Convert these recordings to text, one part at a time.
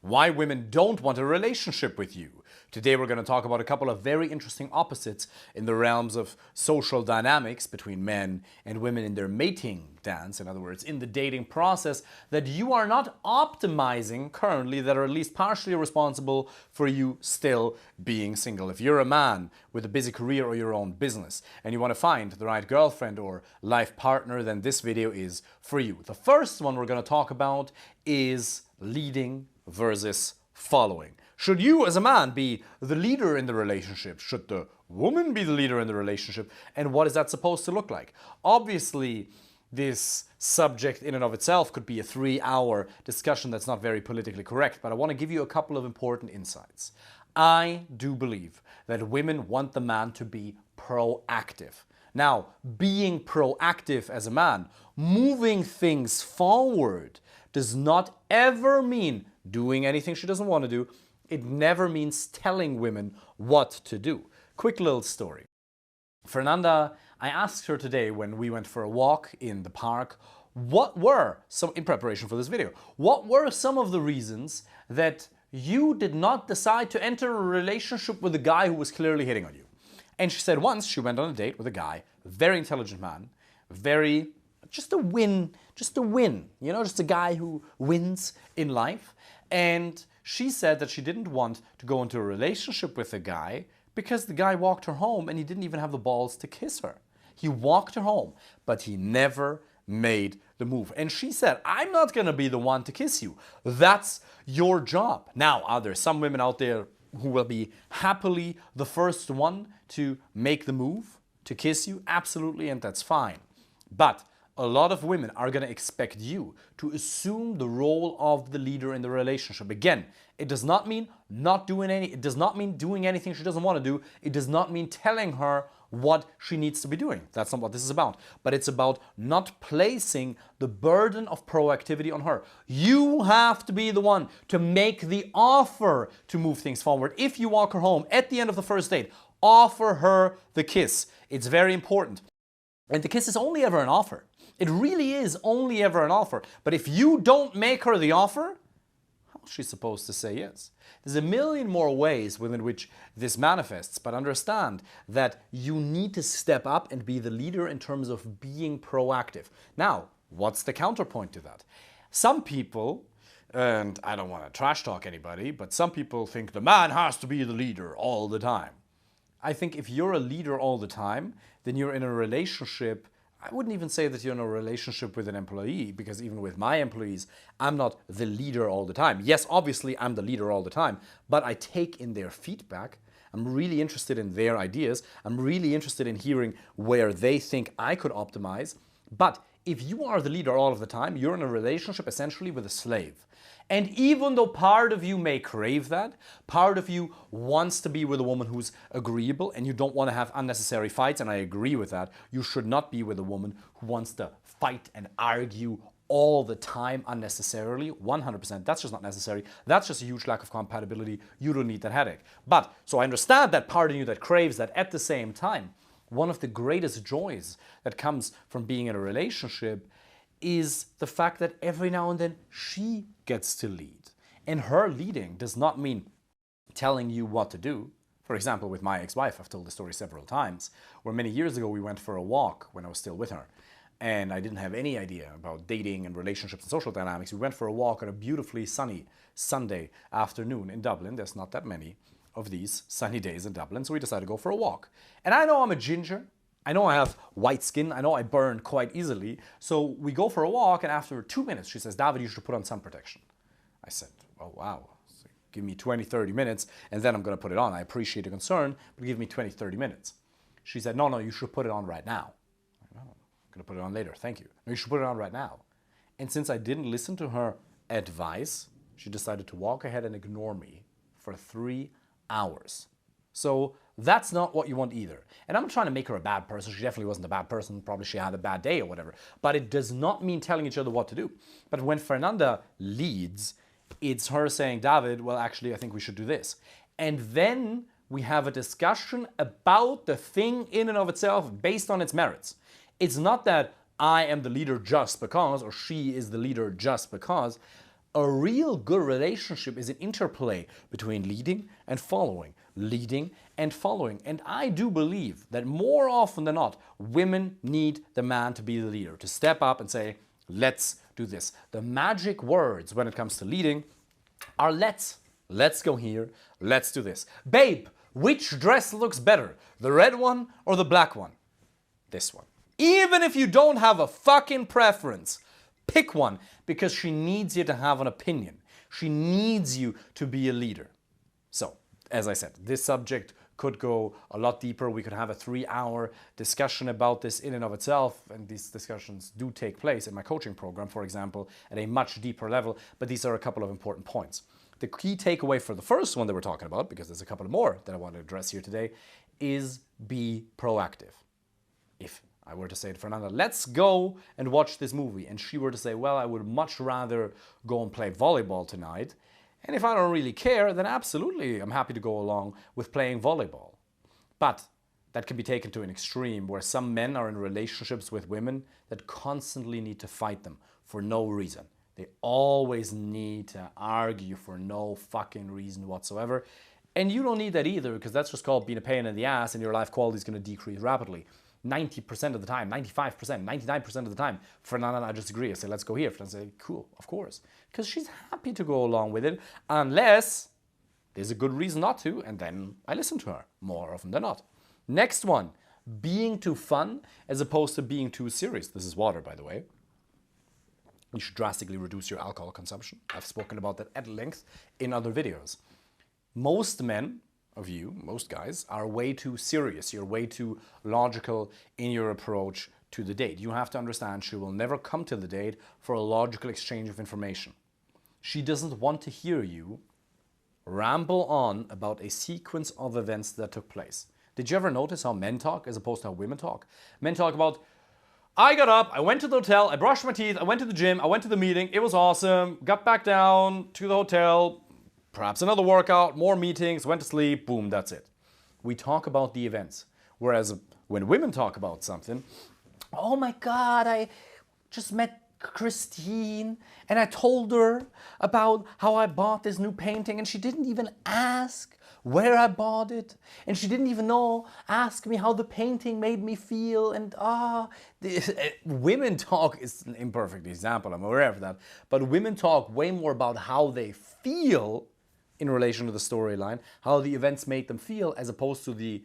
why women don't want a relationship with you. Today we're going to talk about a couple of very interesting opposites in the realms of social dynamics between men and women in their mating dance, in other words, in the dating process, that you are not optimizing currently, that are at least partially responsible for you still being single. If you're a man with a busy career or your own business and you want to find the right girlfriend or life partner, then this video is for you. The first one we're going to talk about is leading versus following. Should you as a man be the leader in the relationship? Should the woman be the leader in the relationship? And what is that supposed to look like? Obviously, this subject in and of itself could be a 3-hour discussion that's not very politically correct, but I want to give you a couple of important insights. I do believe that women want the man to be proactive. Now, being proactive as a man, moving things forward, does not ever mean doing anything she doesn't want to do. It never means telling women what to do. Quick little story. Fernanda, I asked her today when we went for a walk in the park, in preparation for this video, what were some of the reasons that you did not decide to enter a relationship with a guy who was clearly hitting on you? And she said once she went on a date with a guy, very intelligent man, just a win, just a guy who wins in life. And she said that she didn't want to go into a relationship with a guy because the guy walked her home and he didn't even have the balls to kiss her. He walked her home, but he never made the move. And she said, I'm not going to be the one to kiss you. That's your job. Now, are there some women out there who will be happily the first one to make the move, to kiss you? Absolutely, and that's fine. But a lot of women are going to expect you to assume the role of the leader in the relationship. Again, it does not mean it does not mean doing anything she doesn't want to do. It does not mean telling her what she needs to be doing. That's not what this is about. But it's about not placing the burden of proactivity on her. You have to be the one to make the offer to move things forward. If you walk her home at the end of the first date, offer her the kiss. It's very important. And the kiss is only ever an offer. It really is only ever an offer. But if you don't make her the offer, how is she supposed to say yes? There's a million more ways within which this manifests, but understand that you need to step up and be the leader in terms of being proactive. Now, what's the counterpoint to that? Some people, and I don't want to trash talk anybody, but some people think the man has to be the leader all the time. I think if you're a leader all the time, then you're in a relationship. I wouldn't even say that you're in a relationship with an employee, because even with my employees, I'm not the leader all the time. Yes, obviously I'm the leader all the time, but I take in their feedback. I'm really interested in their ideas. I'm really interested in hearing where they think I could optimize. But if you are the leader all of the time, you're in a relationship essentially with a slave. And even though part of you may crave that, part of you wants to be with a woman who's agreeable and you don't want to have unnecessary fights, and I agree with that, you should not be with a woman who wants to fight and argue all the time unnecessarily. 100%, that's just not necessary. That's just a huge lack of compatibility. You don't need that headache. But, so I understand that part of you that craves that. At the same time, one of the greatest joys that comes from being in a relationship is the fact that every now and then she gets to lead. And her leading does not mean telling you what to do. For example, with my ex-wife, I've told the story several times, where many years ago we went for a walk when I was still with her. And I didn't have any idea about dating and relationships and social dynamics. We went for a walk on a beautifully sunny Sunday afternoon in Dublin. There's not that many of these sunny days in Dublin, so we decided to go for a walk. And I know I'm a ginger. I know I have white skin. I know I burn quite easily. So we go for a walk, and after 2 minutes, she says, David, you should put on sun protection. I said, oh, wow. So give me 20, 30 minutes, and then I'm going to put it on. I appreciate the concern, but give me 20, 30 minutes. She said, no, you should put it on right now. I'm going to put it on later. Thank you. No, you should put it on right now. And since I didn't listen to her advice, she decided to walk ahead and ignore me for 3 hours. So that's not what you want either. And I'm not trying to make her a bad person. She definitely wasn't a bad person. Probably she had a bad day or whatever. But it does not mean telling each other what to do. But when Fernanda leads, it's her saying, David, well, actually, I think we should do this. And then we have a discussion about the thing in and of itself based on its merits. It's not that I am the leader just because, or she is the leader just because. A real good relationship is an interplay between leading and following, leading and following. And I do believe that more often than not, women need the man to be the leader, to step up and say, let's do this. The magic words when it comes to leading are let's go here, let's do this. Babe, which dress looks better, the red one or the black one? This one. Even if you don't have a fucking preference, pick one, because she needs you to have an opinion. She needs you to be a leader. So, as I said, this subject could go a lot deeper. We could have a 3-hour discussion about this in and of itself, and these discussions do take place in my coaching program, for example, at a much deeper level, but these are a couple of important points. The key takeaway for the first one that we're talking about, because there's a couple more that I want to address here today, is be proactive. If I were to say to Fernanda, let's go and watch this movie, and she were to say, well, I would much rather go and play volleyball tonight, and if I don't really care, then absolutely I'm happy to go along with playing volleyball. But that can be taken to an extreme where some men are in relationships with women that constantly need to fight them for no reason. They always need to argue for no fucking reason whatsoever. And you don't need that either, because that's just called being a pain in the ass, and your life quality is going to decrease rapidly. 90% of the time, 95%, 99% of the time, Fernanda and I just agree. I say, let's go here. Fernanda say, cool, of course. Because she's happy to go along with it, unless there's a good reason not to, and then I listen to her more often than not. Next one, being too fun as opposed to being too serious. This is water, by the way. You should drastically reduce your alcohol consumption. I've spoken about that at length in other videos. Most men of you, most guys, are way too serious. You're way too logical in your approach to the date. You have to understand she will never come to the date for a logical exchange of information. She doesn't want to hear you ramble on about a sequence of events that took place. Did you ever notice how men talk as opposed to how women talk? Men talk about, I got up, I went to the hotel, I brushed my teeth, I went to the gym, I went to the meeting, it was awesome, got back down to the hotel, perhaps another workout, more meetings, went to sleep, boom, that's it. We talk about the events. Whereas when women talk about something, oh my God, I just met Christine and I told her about how I bought this new painting and she didn't even ask where I bought it, and she didn't even ask me how the painting made me feel, and women talk is an imperfect example, I'm aware of that, but women talk way more about how they feel in relation to the storyline, how the events made them feel, as opposed to the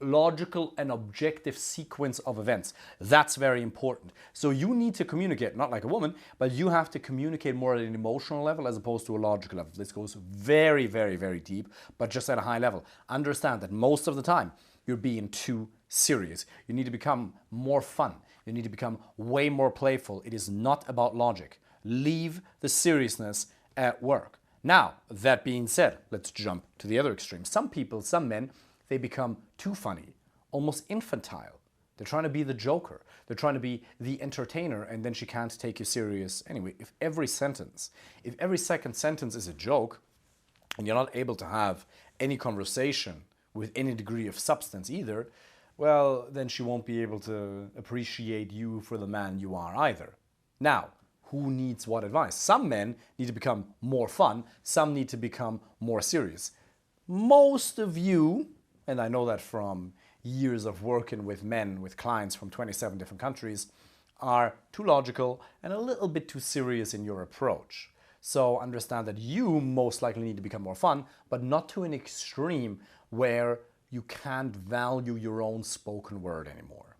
logical and objective sequence of events. That's very important. So you need to communicate, not like a woman, but you have to communicate more at an emotional level as opposed to a logical level. This goes very, very, very deep, but just at a high level. Understand that most of the time you're being too serious. You need to become more fun. You need to become way more playful. It is not about logic. Leave the seriousness at work. Now, that being said, let's jump to the other extreme. Some people, some men, they become too funny, almost infantile. They're trying to be the joker. They're trying to be the entertainer, and then she can't take you serious. Anyway, if every second sentence is a joke, and you're not able to have any conversation with any degree of substance either, well, then she won't be able to appreciate you for the man you are either. Now, who needs what advice? Some men need to become more fun. Some need to become more serious. Most of you, and I know that from years of working with men, with clients from 27 different countries, are too logical and a little bit too serious in your approach. So understand that you most likely need to become more fun, but not to an extreme where you can't value your own spoken word anymore.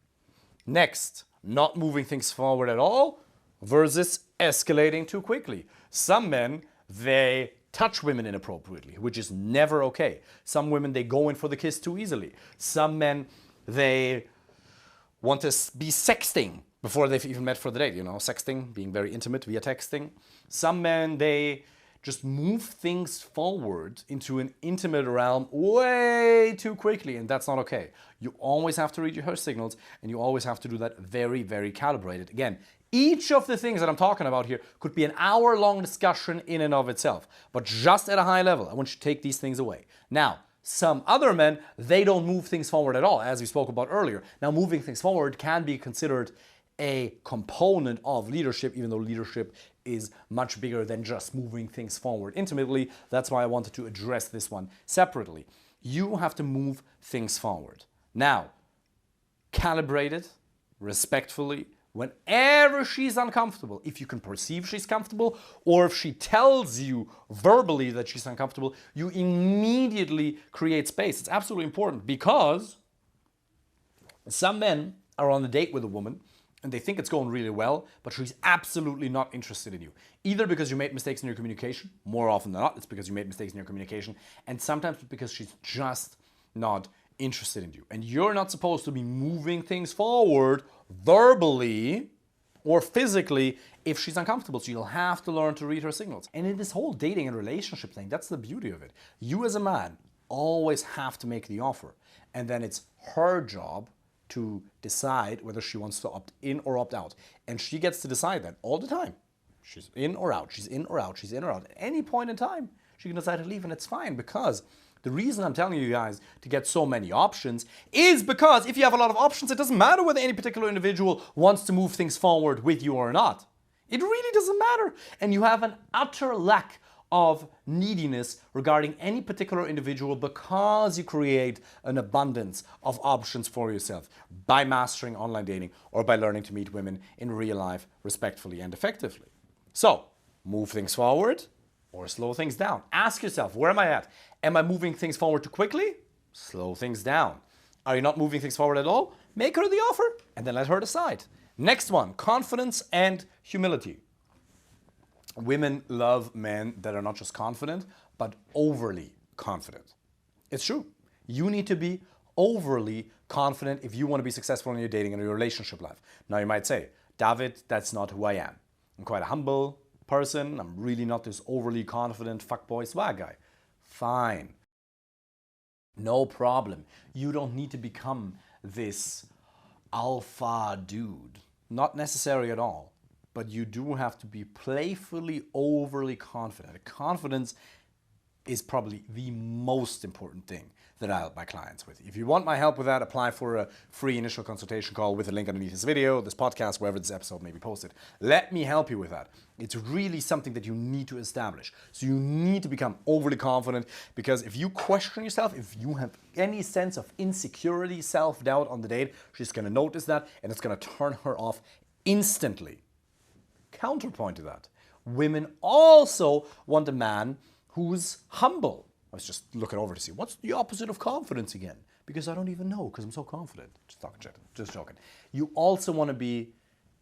Next, not moving things forward at all versus escalating too quickly. Some men, they touch women inappropriately, which is never okay. Some women, they go in for the kiss too easily. Some men, they want to be sexting before they've even met for the date, sexting, being very intimate via texting. Some men, they just move things forward into an intimate realm way too quickly, and that's not okay. You always have to read your signals, and you always have to do that very, very calibrated. Again, each of the things that I'm talking about here could be an hour-long discussion in and of itself, but just at a high level, I want you to take these things away. Now, some other men, they don't move things forward at all, as we spoke about earlier. Now, moving things forward can be considered a component of leadership, even though leadership is much bigger than just moving things forward intimately. That's why I wanted to address this one separately. You have to move things forward. Now, calibrate it respectfully whenever she's uncomfortable. If you can perceive she's comfortable, or if she tells you verbally that she's uncomfortable, you immediately create space. It's absolutely important, because some men are on a date with a woman and they think it's going really well, but she's absolutely not interested in you. Either because you made mistakes in your communication, more often than not, it's because you made mistakes in your communication, and sometimes because she's just not interested in you. And you're not supposed to be moving things forward verbally or physically if she's uncomfortable. So you'll have to learn to read her signals. And in this whole dating and relationship thing, that's the beauty of it. You as a man always have to make the offer. And then it's her job to decide whether she wants to opt in or opt out. And she gets to decide that all the time. She's in or out, she's in or out, she's in or out. At any point in time, she can decide to leave, and it's fine, because the reason I'm telling you guys to get so many options is because if you have a lot of options, it doesn't matter whether any particular individual wants to move things forward with you or not. It really doesn't matter. And you have an utter lack of neediness regarding any particular individual because you create an abundance of options for yourself by mastering online dating or by learning to meet women in real life respectfully and effectively. So, move things forward or slow things down. Ask yourself, where am I at? Am I moving things forward too quickly? Slow things down. Are you not moving things forward at all? Make her the offer and then let her decide. Next one, confidence and humility. Women love men that are not just confident, but overly confident. It's true. You need to be overly confident if you want to be successful in your dating and your relationship life. Now you might say, David, that's not who I am. I'm quite a humble person. I'm really not this overly confident fuckboy swag guy. Fine. No problem. You don't need to become this alpha dude. Not necessary at all. But you do have to be playfully overly confident. Confidence is probably the most important thing that I help my clients with. If you want my help with that, apply for a free initial consultation call with a link underneath this video, this podcast, wherever this episode may be posted. Let me help you with that. It's really something that you need to establish. So you need to become overly confident, because if you question yourself, if you have any sense of insecurity, self-doubt on the date, she's going to notice that and it's going to turn her off instantly. Counterpoint to that, women also want a man who's humble. I was just looking over to see what's the opposite of confidence again, because I don't even know, because I'm so confident. Just joking. You also want to be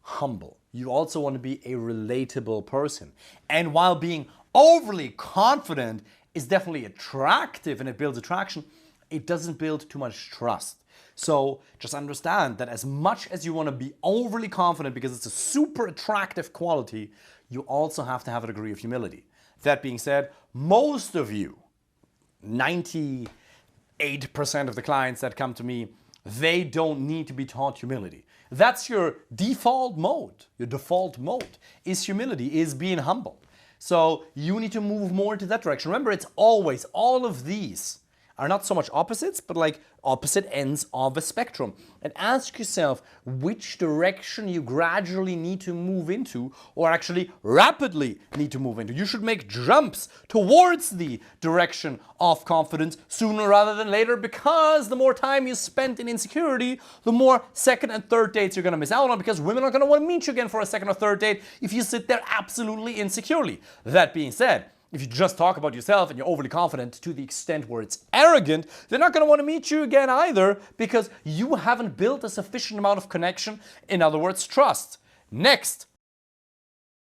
humble. You also want to be a relatable person. And while being overly confident is definitely attractive and it builds attraction, it doesn't build too much trust. So just understand that as much as you want to be overly confident because it's a super attractive quality, you also have to have a degree of humility. That being said, most of you, 98% of the clients that come to me, they don't need to be taught humility. That's your default mode. Your default mode is humility, is being humble. So you need to move more into that direction. Remember, it's always, all of these are not so much opposites, but like opposite ends of a spectrum. And ask yourself which direction you gradually need to move into, or actually rapidly need to move into. You should make jumps towards the direction of confidence sooner rather than later, because the more time you spend in insecurity, the more second and third dates you're going to miss out on, because women are going to want to meet you again for a second or third date if you sit there absolutely insecurely. That being said, if you just talk about yourself and you're overly confident to the extent where it's arrogant, they're not going to want to meet you again either, because you haven't built a sufficient amount of connection, in other words, trust. Next,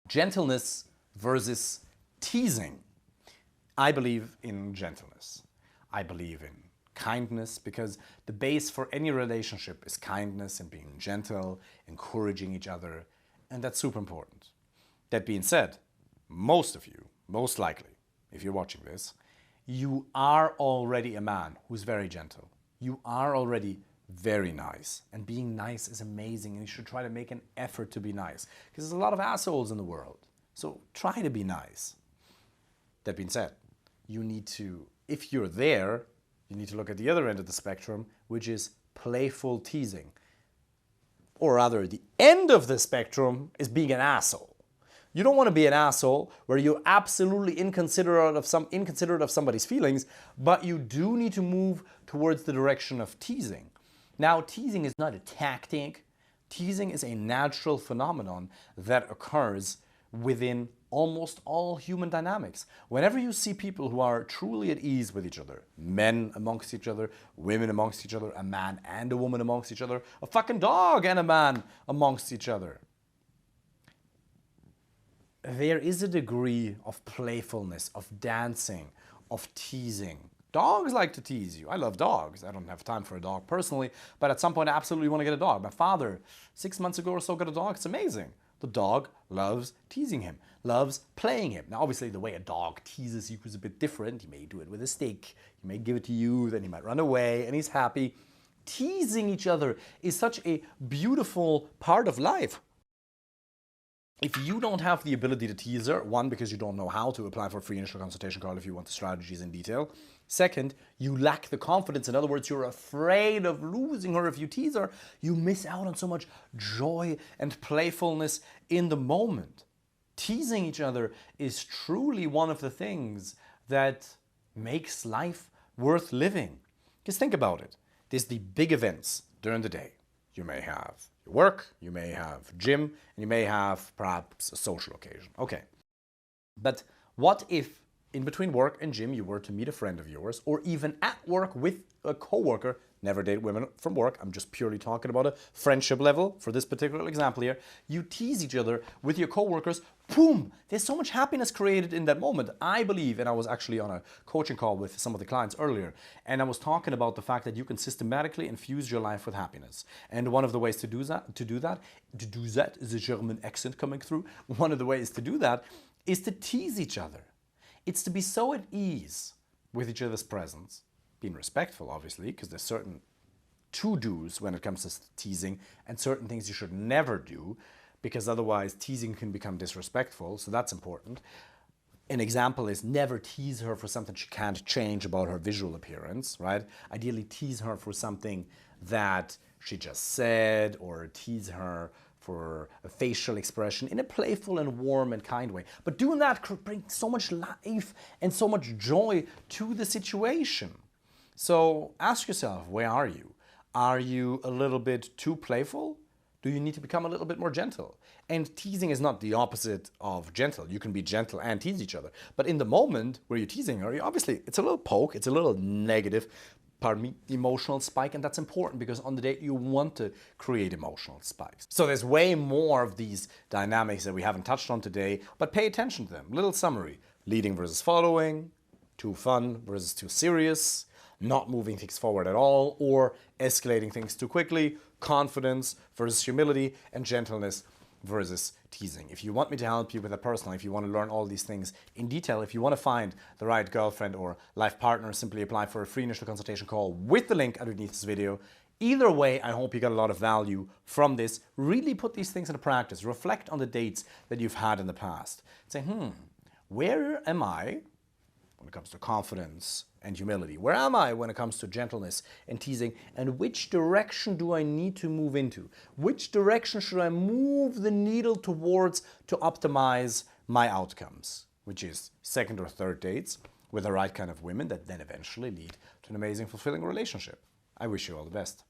gentleness versus teasing. I believe in gentleness. I believe in kindness, because the base for any relationship is kindness and being gentle, encouraging each other, and that's super important. That being said, most of you, most likely, if you're watching this, you are already a man who's very gentle. You are already very nice. And being nice is amazing, and you should try to make an effort to be nice, because there's a lot of assholes in the world. So try to be nice. That being said, you need to, if you're there, you need to look at the other end of the spectrum, which is playful teasing. Or rather, the end of the spectrum is being an asshole. You don't want to be an asshole where you're absolutely inconsiderate of somebody's feelings, but you do need to move towards the direction of teasing. Now, teasing is not a tactic. Teasing is a natural phenomenon that occurs within almost all human dynamics. Whenever you see people who are truly at ease with each other, men amongst each other, women amongst each other, a man and a woman amongst each other, a fucking dog and a man amongst each other, there is a degree of playfulness, of dancing, of teasing. Dogs like to tease you. I love dogs. I don't have time for a dog personally, but at some point I absolutely want to get a dog. My father, 6 months ago or so, got a dog. It's amazing. The dog loves teasing him, loves playing him. Now, obviously, the way a dog teases you is a bit different. He may do it with a stick. He may give it to you, then he might run away, and he's happy. Teasing each other is such a beautiful part of life. If you don't have the ability to tease her, one, because you don't know how to apply for a free initial consultation call if you want the strategies in detail. Second, you lack the confidence. In other words, you're afraid of losing her if you tease her. You miss out on so much joy and playfulness in the moment. Teasing each other is truly one of the things that makes life worth living. Just think about it. There's the big events during the day. You may have your work, you may have gym, and you may have perhaps a social occasion. Okay. But what if in between work and gym you were to meet a friend of yours, or even at work with a coworker? Never date women from work. I'm just purely talking about a friendship level for this particular example here. You tease each other with your coworkers. Boom! There's so much happiness created in that moment. I believe, and I was actually on a coaching call with some of the clients earlier, and I was talking about the fact that you can systematically infuse your life with happiness. And one of the ways to do that is a German accent coming through. One of the ways to do that is to tease each other. It's to be so at ease with each other's presence, being respectful, obviously, because there's certain to-dos when it comes to teasing and certain things you should never do, because otherwise teasing can become disrespectful, so that's important. An example is never tease her for something she can't change about her visual appearance, right? Ideally tease her for something that she just said, or tease her for a facial expression in a playful and warm and kind way. But doing that could bring so much life and so much joy to the situation. So ask yourself, where are you? Are you a little bit too playful? Do you need to become a little bit more gentle? And teasing is not the opposite of gentle. You can be gentle and tease each other. But in the moment where you're teasing her, obviously it's a little poke, it's a little negative, pardon me, emotional spike, and that's important because on the date you want to create emotional spikes. So there's way more of these dynamics that we haven't touched on today, but pay attention to them. Little summary: leading versus following, too fun versus too serious, not moving things forward at all, or escalating things too quickly, confidence versus humility, and gentleness versus teasing. If you want me to help you with that personally, if you want to learn all these things in detail, if you want to find the right girlfriend or life partner, simply apply for a free initial consultation call with the link underneath this video. Either way, I hope you got a lot of value from this. Really put these things into practice. Reflect on the dates that you've had in the past. Say, where am I when it comes to confidence and humility? Where am I when it comes to gentleness and teasing? And which direction do I need to move into? Which direction should I move the needle towards to optimize my outcomes? Which is second or third dates with the right kind of women that then eventually lead to an amazing, fulfilling relationship. I wish you all the best.